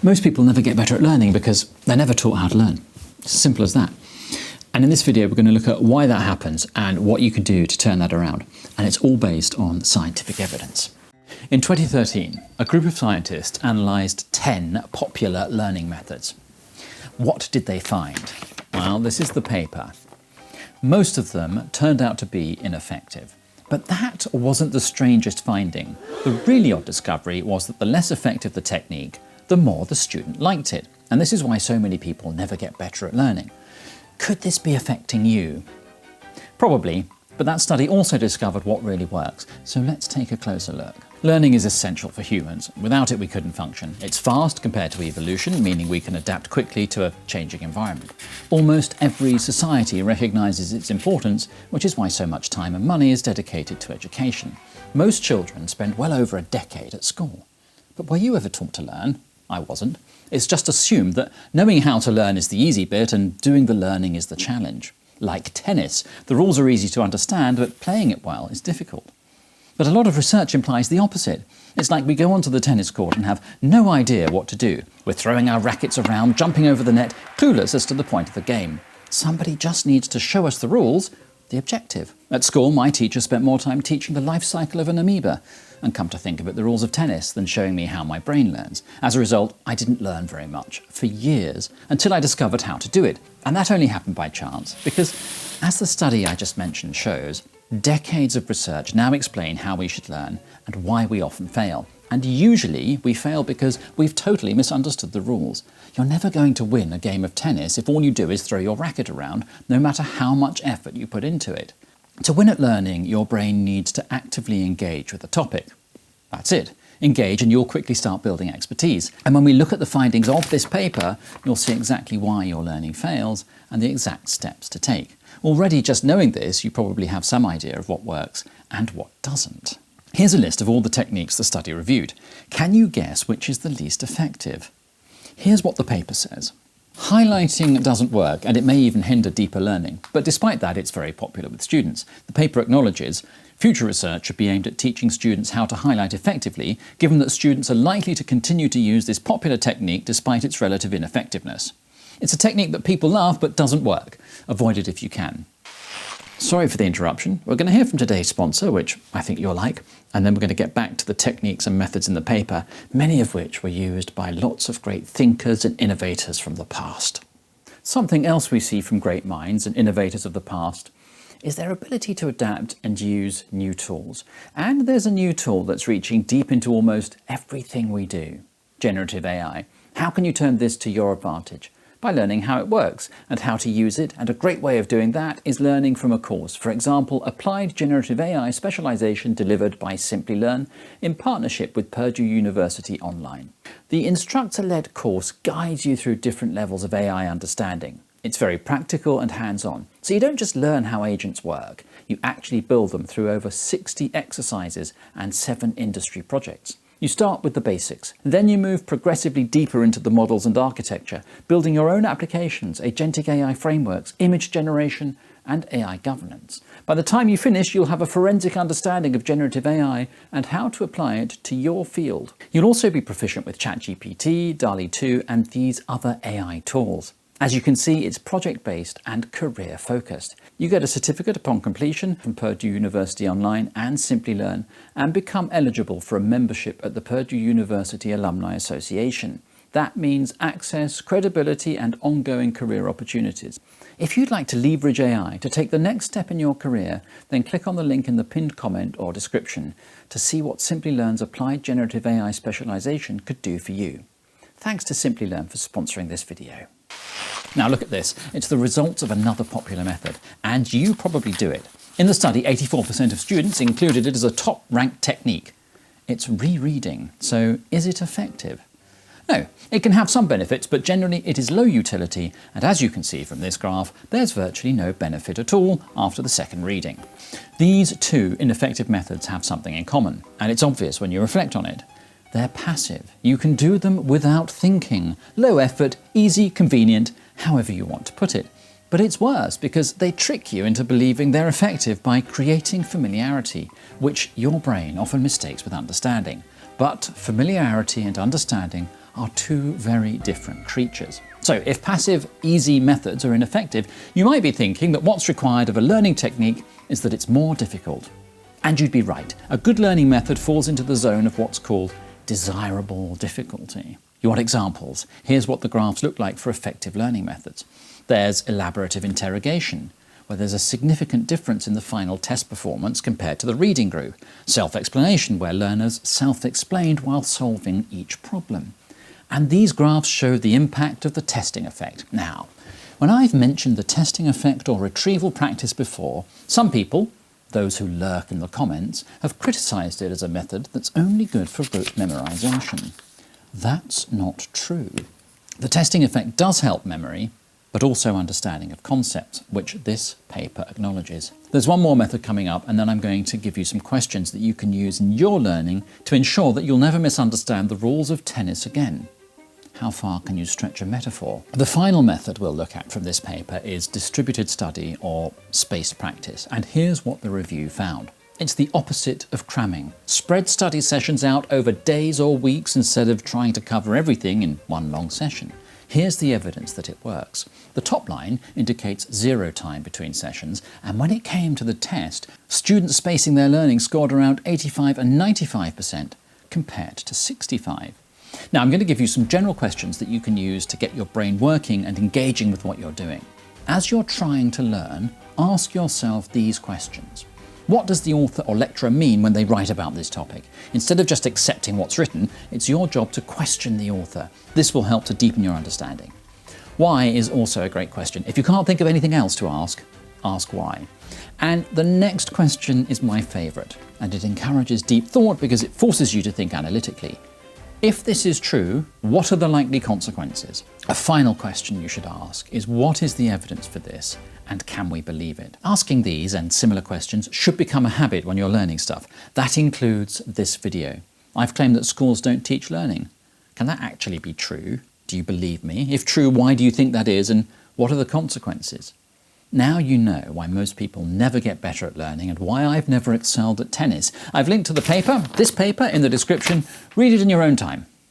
Most people never get better at learning because they're never taught how to learn. It's as simple as that. And in this video, we're going to look at why that happens and what you can do to turn that around. And it's all based on scientific evidence. In 2013, a group of scientists analysed 10 popular learning methods. What did they find? Well, this is the paper. Most of them turned out to be ineffective. But that wasn't the strangest finding. The really odd discovery was that the less effective the technique, the more the student liked it. And this is why so many people never get better at learning. Could this be affecting you? Probably, but that study also discovered what really works. So let's take a closer look. Learning is essential for humans. Without it, we couldn't function. It's fast compared to evolution, meaning we can adapt quickly to a changing environment. Almost every society recognises its importance, which is why so much time and money is dedicated to education. Most children spend well over a decade at school. But were you ever taught to learn? I wasn't. It's just assumed that knowing how to learn is the easy bit and doing the learning is the challenge. Like tennis, the rules are easy to understand, but playing it well is difficult. But a lot of research implies the opposite. It's like we go onto the tennis court and have no idea what to do. We're throwing our rackets around, jumping over the net, clueless as to the point of the game. Somebody just needs to show us the rules, the objective. At school, my teacher spent more time teaching the life cycle of an amoeba, and come to think of it, the rules of tennis, than showing me how my brain learns. As a result, I didn't learn very much for years until I discovered how to do it. And that only happened by chance, because as the study I just mentioned shows, decades of research now explain how we should learn and why we often fail. And usually we fail because we've totally misunderstood the rules. You're never going to win a game of tennis if all you do is throw your racket around, no matter how much effort you put into it. To win at learning, your brain needs to actively engage with the topic. That's it. Engage and you'll quickly start building expertise. And when we look at the findings of this paper, you'll see exactly why your learning fails and the exact steps to take. Already just knowing this, you probably have some idea of what works and what doesn't. Here's a list of all the techniques the study reviewed. Can you guess which is the least effective? Here's what the paper says. Highlighting doesn't work, and it may even hinder deeper learning. But despite that, it's very popular with students. The paper acknowledges future research should be aimed at teaching students how to highlight effectively, given that students are likely to continue to use this popular technique despite its relative ineffectiveness. It's a technique that people love but doesn't work. Avoid it if you can. Sorry for the interruption. We're going to hear from today's sponsor, which I think you'll like, and then we're going to get back to the techniques and methods in the paper, many of which were used by lots of great thinkers and innovators from the past. Something else we see from great minds and innovators of the past is their ability to adapt and use new tools. And there's a new tool that's reaching deep into almost everything we do. Generative AI. How can you turn this to your advantage? By learning how it works and how to use it, and a great way of doing that is learning from a course. For example, Applied Generative AI Specialization delivered by Simplilearn in partnership with Purdue University Online. The instructor-led course guides you through different levels of AI understanding. It's very practical and hands-on, so you don't just learn how agents work, you actually build them through over 60 exercises and 7 industry projects. You start with the basics, then you move progressively deeper into the models and architecture, building your own applications, agentic AI frameworks, image generation, and AI governance. By the time you finish, you'll have a forensic understanding of generative AI and how to apply it to your field. You'll also be proficient with ChatGPT, DALL-E 2, and these other AI tools. As you can see, it's project-based and career-focused. You get a certificate upon completion from Purdue University Online and Simplilearn, and become eligible for a membership at the Purdue University Alumni Association. That means access, credibility, and ongoing career opportunities. If you'd like to leverage AI to take the next step in your career, then click on the link in the pinned comment or description to see what Simplilearn's Applied Generative AI Specialization could do for you. Thanks to Simplilearn for sponsoring this video. Now look at this. It's the results of another popular method, and you probably do it. In the study, 84% of students included it as a top-ranked technique. It's rereading, so is it effective? No, it can have some benefits, but generally it is low utility, and as you can see from this graph, there's virtually no benefit at all after the second reading. These two ineffective methods have something in common, and it's obvious when you reflect on it. They're passive. You can do them without thinking. Low effort, easy, convenient, however you want to put it. But it's worse because they trick you into believing they're effective by creating familiarity, which your brain often mistakes with understanding. But familiarity and understanding are two very different creatures. So if passive, easy methods are ineffective, you might be thinking that what's required of a learning technique is that it's more difficult. And you'd be right. A good learning method falls into the zone of what's called desirable difficulty. You want examples? Here's what the graphs look like for effective learning methods. There's elaborative interrogation, where there's a significant difference in the final test performance compared to the reading group. Self-explanation, where learners self-explained while solving each problem. And these graphs show the impact of the testing effect. Now, when I've mentioned the testing effect or retrieval practice before, some people, those who lurk in the comments, have criticised it as a method that's only good for rote memorisation. That's not true. The testing effect does help memory, but also understanding of concepts, which this paper acknowledges. There's one more method coming up, and then I'm going to give you some questions that you can use in your learning to ensure that you'll never misunderstand the rules of tennis again. How far can you stretch a metaphor? The final method we'll look at from this paper is distributed study or spaced practice, and here's what the review found. It's the opposite of cramming. Spread study sessions out over days or weeks instead of trying to cover everything in one long session. Here's the evidence that it works. The top line indicates 0 time between sessions, and when it came to the test, students spacing their learning scored around 85 and 95% compared to 65. Now I'm going to give you some general questions that you can use to get your brain working and engaging with what you're doing. As you're trying to learn, ask yourself these questions. What does the author or lecturer mean when they write about this topic? Instead of just accepting what's written, it's your job to question the author. This will help to deepen your understanding. Why is also a great question. If you can't think of anything else to ask, ask why. And the next question is my favourite, and it encourages deep thought because it forces you to think analytically. If this is true, what are the likely consequences? A final question you should ask is, what is the evidence for this, and can we believe it? Asking these and similar questions should become a habit when you're learning stuff. That includes this video. I've claimed that schools don't teach learning. Can that actually be true? Do you believe me? If true, why do you think that is, and what are the consequences? Now you know why most people never get better at learning and why I've never excelled at tennis. I've linked to the paper, this paper, in the description. Read it in your own time.